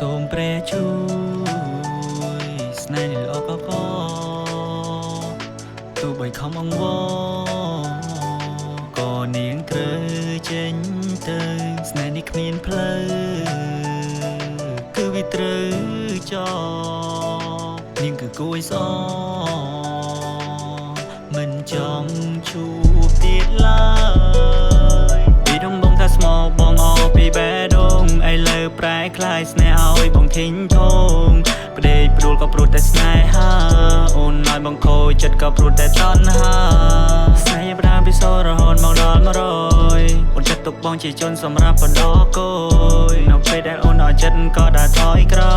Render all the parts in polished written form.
សូមព្រះជួយស្នេហ៍នេះល្អក៏ទោះបីខំអង្វរក៏នាងត្រូវចេញទៅស្នេហ៍នេះគ្មានផ្លូវគឺវាត្រូវចោលនាងគឺគួយស្អមិនចង់ជួបទៀតឡើយពីដងបងថាស្មោកបងអស់ពីបេះដូងឥឡូវប្រែคล้ายស្នេហ៍ឲ្យបងធីងធំប្តេកព្រួលក៏ព្រួតតែស្នេហាអូនឲ្យបងខូចចិត្តក៏ព្រួតតែតណ្ហាស្នេហ៍ប្រាំពីសរហូតមកដល់100អូនចិត្តទុកបងជាជនសម្រាប់បណ្ដោះគោយនៅពេលដែលអូនអត់ចិត្តក៏ដើរថយក្រោ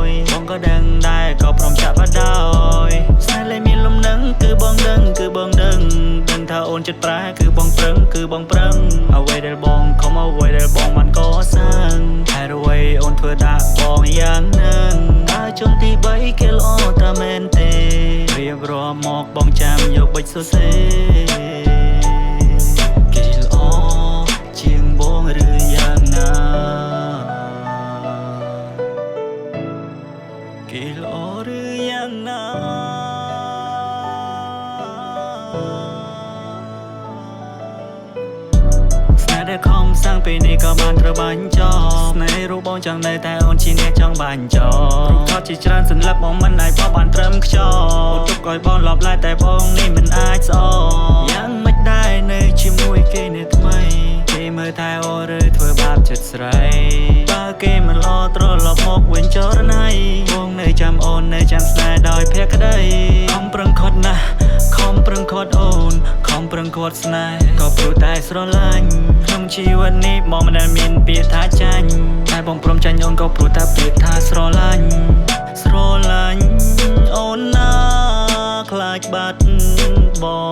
យបងក៏ដឹងដែរក៏ព្រមចាក់បដោយស្នេហ៍លែងមានលំនឹងគឺបងដឹងដឹងថាអូនចិត្តប្រែគឺបងប្រឹងអ្វីដែលបងខំអ្វីដែលបងបានកសាងហើយអ្វីអូនធ្វើដាក់បងយ៉ាងហ្នឹងតែជន់ទី3គេល្អតែមែនទេរៀបរាប់មកបងចាំយកបិចសរសេរគេល្អជាងបងឬយ៉ាងណាគេល្អឬយ៉ាងណាដែលខំសាំងពេលនេះក៏បានត្រូវបាញ់ចោលស្នេហ៍រូបបងចង់នៅតែអូនជាអ្នកចង់បាញ់ចោលរូបថតជាច្រើនសន្លឹកបងមិនអាចបោះបានត្រឹមខ្យល់អូនទុកឲ្យបងលបឡាយតែបងនេះមិនអាចស្អល់យ៉ាងមិនដែរនៅជាមួយគេនៅថ្មីគេមើលតែអូនឬធ្វើបាបចិត្តស្រីបើគេមិនល្អត្រឡប់មកវិញចរណៃបងនៅចាំអូននៅចាំស្នេហ៍ដោយភក្តីខំប្រឹងខត់ណាស់ខំប្រឹងខត់អូនខំប្រឹងខត់ស្នេហ៍ក៏ព្រោះតែស្រឡាញ់ក្នុងជីវិតនេះបងមិនដែលមានពាក្យថាចាញ់តែបងព្រមចាញ់អូនក៏ព្រោះតែពាក្យថាស្រឡាញ់អូនណាខ្លាចបាត់បង